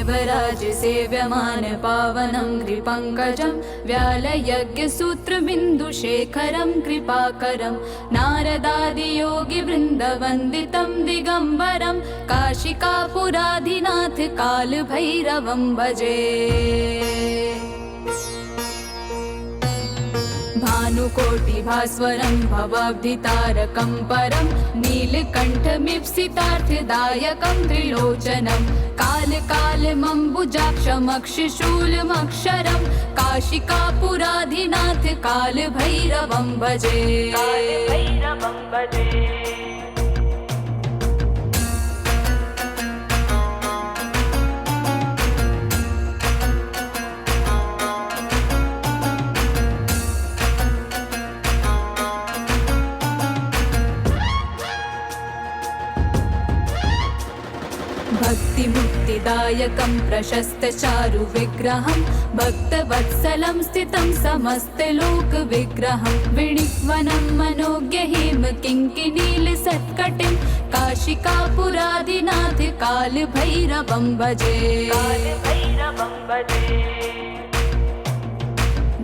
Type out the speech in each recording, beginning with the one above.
देवराज सेव्यमान पावनं कृपङ्कजं व्यालयज्ञसूत्रबिन्दुशेखरं कृपाकरं नारदादियोगिवृन्दवन्दितं दिगम्बरं काशिकापुराधिनाथ कालभैरवं भजे। भानुकोटिभास्वरं भवाब्धितारकं परं नीलकण्ठमीप्सितार्थदायकं त्रिलोचनं कालकालमम्बुजाक्षमक्षशूलमक्षरं काशिकापुराधिनाथ कालभैरवं भजे। भक्तिमुक्तिदायकं प्रशस्तचारु विग्रहं भक्तवत्सलं स्थितं समस्तलोकविग्रहं विणिक्वनं मनोज्ञहिम किङ्किणीलसत्कटिं काशिकापुराधिनाथ कालभैरवं भजे।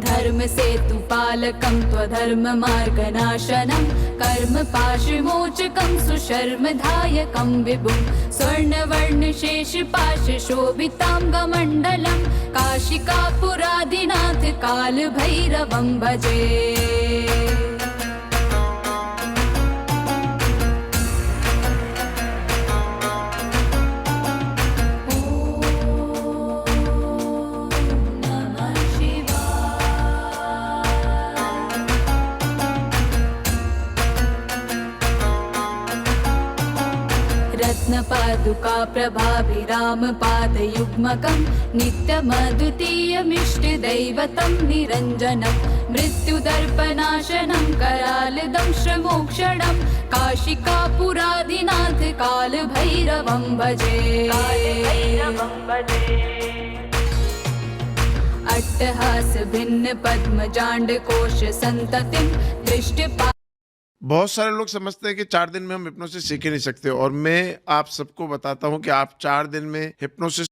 धर्मसेतुपालकं त्वधर्ममार्गनाशनं कर्मपाशमोचकं सुशर्मधायकं विभुं स्वर्णवर्णशेषपाशशोभिताङ्गमण्डलं काशिकापुराधिनाथ कालभैरवं भजे। रत्नपादुका प्रभाभिरामपादयुग्मकं नित्यमद्वितीयमिष्टदैवतं निरञ्जनं मृत्युदर्पनाशनं करालदंशमोक्षणं काशिकापुराधिनाथ कालभैरवं भजे। अट्टहास भिन्न पद्मजाण्डकोश संततिं दृष्टपा। बहुत सारे लोग समझते हैं कि 4 दिन में हम हिप्नोसिस सीख ही नहीं सकते, और मैं आप सबको बताता हूं कि आप 4 दिन में हिप्नोसिस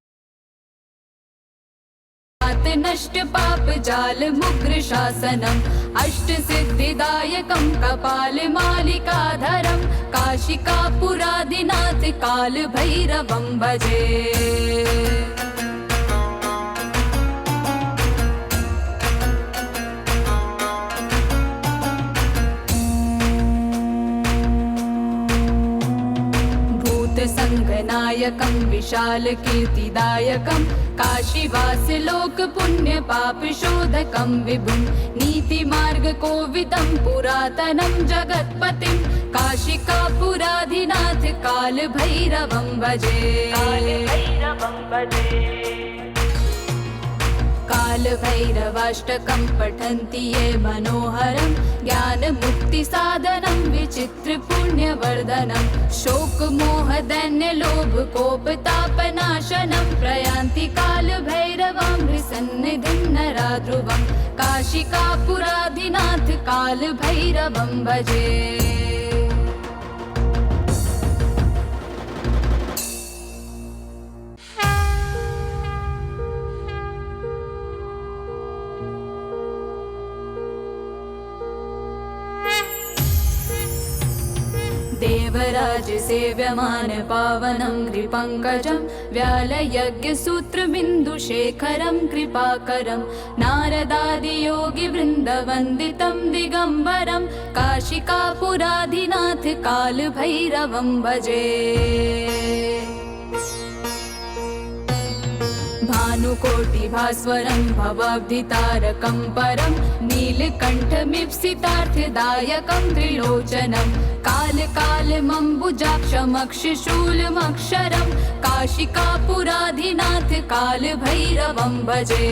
नष्ट पाप जाल मुग्र शासनम अष्ट सिद्धिदायकं कपाल मालिकाधरं काशिकापुराधिनाथ कालभैरवं भजे। संगनायकं विशाल कीर्तिदायकं काशीवासलोक पुण्य पाप शोधकं विभुं नीतिमार्ग कोविदं पुरातनं जगत्पतिं काशिकापुराधिनाथ कालभैरवं भजे। कालभैरवाष्टकं पठन्ति ये मनोहरं ज्ञानमुक्तिसाधनं विचित्रपुण्यवर्धनं शोकमोहदैन्यलोभकोपतापनाशनं प्रयान्ति कालभैरवं हृसन्निधिं नराध्रुवं काशिकापुराधिनाथ कालभैरवं भजे। देवराज सेव्यमान पावनं कृपङ्कजं व्यालयज्ञसूत्रबिन्दुशेखरं कृपाकरं नारदादियोगिवृन्दवन्दितं दिगम्बरं काशिकापुराधिनाथ कालभैरवं भजे। भानुकोटिभास्वरं भवाब्धितारकं परं नीलकण्ठमीप्सितार्थदायकं त्रिलोचनं कालकालमम्बुजाक्षमक्षशूलमक्षरं काशिकापुराधिनाथ कालभैरवं भजे।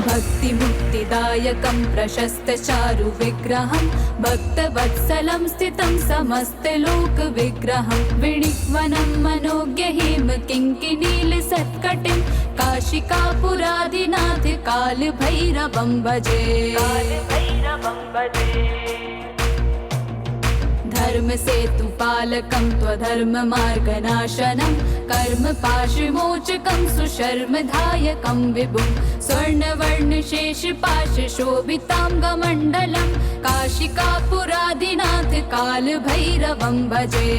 भक्तिमुक्तिदायकं बुद्धिदायकं प्रशस्तचारुविग्रहं भक्तवत्सलं स्थितं समस्तलोकविग्रहं विणिक्वनं मनोज्ञहिम किङ्किणीलसत्कटिं काशिकापुरादिनाथ कालभैरवं भजे। धर्मसेतुपालकं त्वधर्ममार्गनाशनं कर्मपाशमोचकं सुशर्मदायकं विभुं स्वर्णवर्णशेषपाशशोभिताङ्गमण्डलं काशिकापुरादिनाथ कालभैरवं भजे।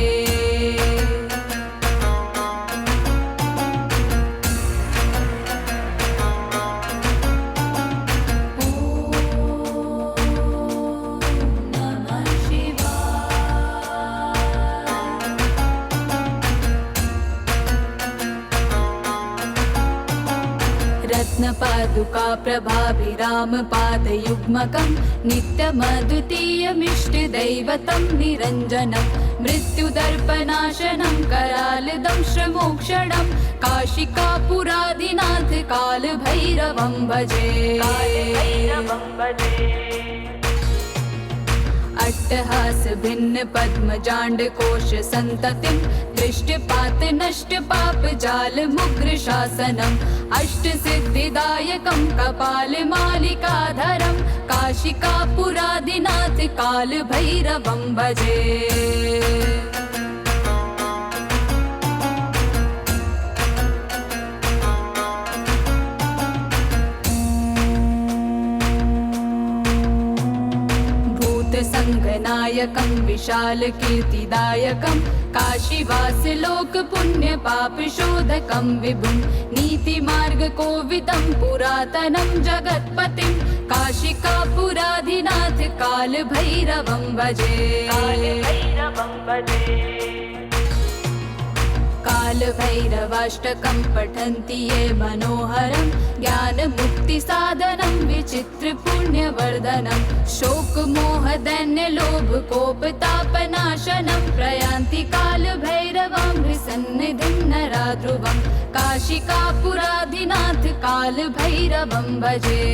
रत्नपादुका प्रभाभिरामपादयुग्मकं नित्यमद्वितीयमिष्टदैवतं निरञ्जनं मृत्युदर्पनाशनं करालदंश्रमोक्षणं काशिकापुरादिनाथ कालभैरवं भजे। अट्टहास भिन्न पद्मजाण्ड कोश संततिं दृष्टपात नष्ट पाप जाल मुग्र शासनम् अष्ट सिद्धिदायकं कपाल मालिकाधरं काशिकापुरादिनाथ कालभैरवं भजे। संगनायकं विशाल कीर्तिदायकं काशीवास लोक पुण्य पाप शोधकं विभुं नीतिमार्ग कोविदं पुरातनं जगत्पतिं काशिकापुरादिनाथ कालभैरवं भजे। कालभैरवाष्टकं पठन्ति ये मनोहरं ज्ञानमुक्तिसाधनं विचित्रपुण्यवर्धनं शोकमोहदैन्यलोभकोपतापनाशनं प्रयान्ति कालभैरवं सन्निधिं नरा ध्रुवं काशिकापुरादिनाथ कालभैरवं भजे।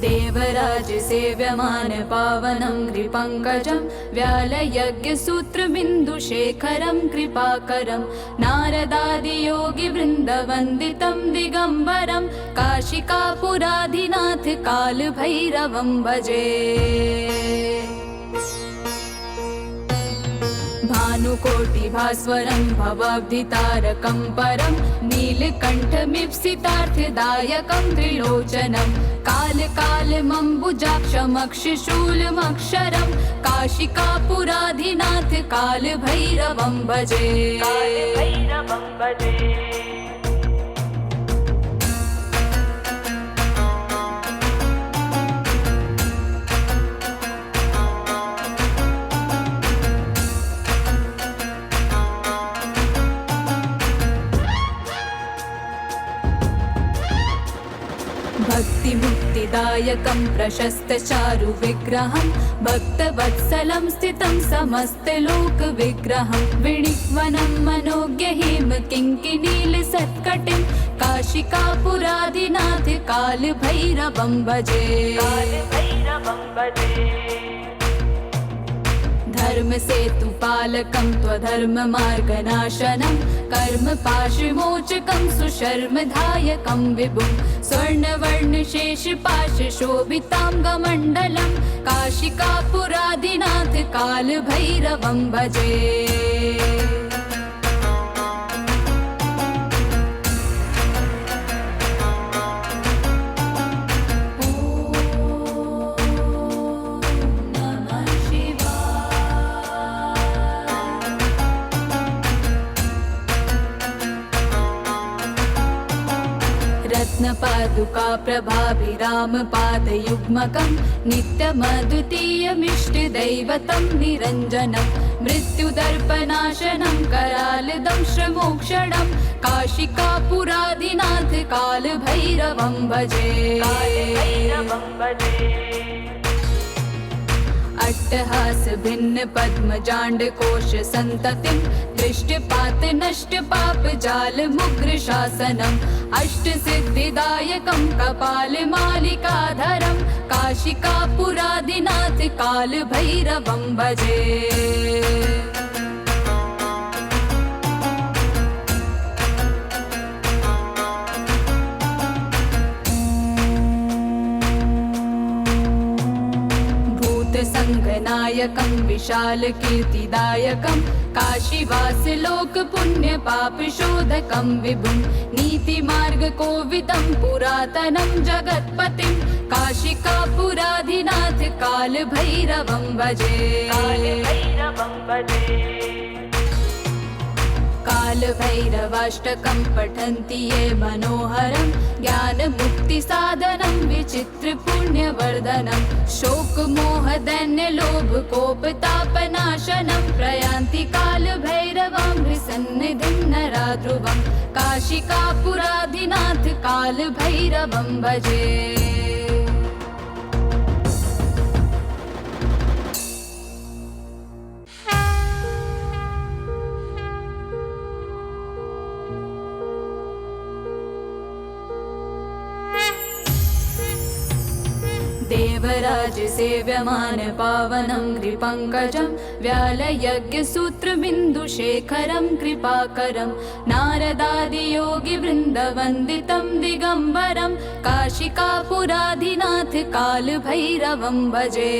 देवराज सेव्यमान पावनं कृपङ्कजं व्यालयज्ञसूत्रबिन्दुशेखरं कृपाकरं नारदादियोगिवृन्दवन्दितं दिगम्बरं काशिकापुरादिनाथ कालभैरवं भजे। भानुकोटिभास्वरं भवाब्धितारकं परं नीलकण्ठमीप्सितार्थदायकं त्रिलोचनं कालकालमम्बुजाक्षमक्षशूलमक्षरं काशिकापुरादिनाथ कालभैरवं भजे। भक्तिमुक्तिदायकं प्रशस्तचारुविग्रहं भक्तवत्सलं स्थितं समस्तलोकविग्रहं विणिक्वनं मनोज्ञहिम किङ्किणीलसत्कटिं काशिकापुरादिनाथ कालभैरवं भजे। धर्मसेतुपालकं त्वधर्ममार्गनाशनं कर्मपाशमोचकं सुशर्मदायकं विभुं स्वर्णवर्णशेषपाशशोभिताङ्गमण्डलं काशिकापुरादिनाथ कालभैरवं भजे। पादुका प्रभाभिराम पादयुग्मकं नित्यमद्वितीयमिष्टदैवतं निरञ्जनं मृत्युदर्पनाशनं करालदंश्रमोक्षणं काशिकापुरादिनाथ कालभैरवं भजे। अट्टहास भिन्न पद्मजाण्ड कोश संततिं दृष्टपात नष्ट पाप जाल मुग्र शासनम् अष्ट सिद्धिदायकं कपाल मालिकाधरं काशिकापुरादिनाथ काल भैरवं भजे। संगनायकं विशाल कीर्तिदायकं काशीवास लोक पुण्य पाप शोधकं विभुं नीति मार्ग कोविदं पुरातनं जगत्पतिं काशिकापुराधिनाथ काल भैरवं भजे। काल भैरवाष्टकं पठन्ति ये मनोहरं ज्ञान मुक्ति साधनं विचित्र पुण्यवर्धनं शोक मोह दैन्य लोभ कोप तापनाशनं प्रयान्ति काल भैरवं सन्निधिं नराध्रुवं काशिकापुराधिनाथ काल भैरवं भजे। देवराज सेव्यमान पावनं कृपङ्कजं व्यालयज्ञसूत्रबिन्दुशेखरं कृपाकरं नारदादियोगिवृन्दवन्दितं दिगम्बरं काशिकापुराधिनाथ कालभैरवं भजे।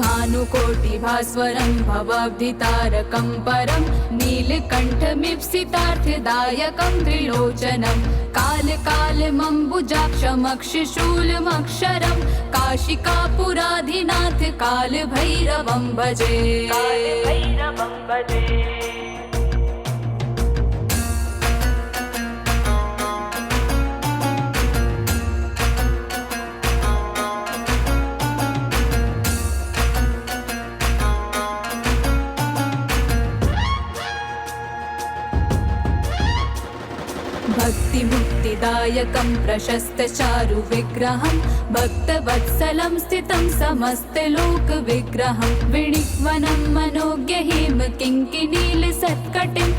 भानुकोटिभास्वरं भवाब्धितारकं परं नीलकण्ठमीप्सितार्थदायकं त्रिलोचनं कालकालमम्बुजाक्षमक्षशूलमक्षरं काशिकापुराधिनाथ कालभैरवं भजे। भक्तिमुक्तिदायकं प्रशस्तचारु विग्रहं भक्तवत्सलं स्थितं समस्तलोकविग्रहं विणिक्वनं मनोज्ञ हेम किङ्किनीलसत्कटिं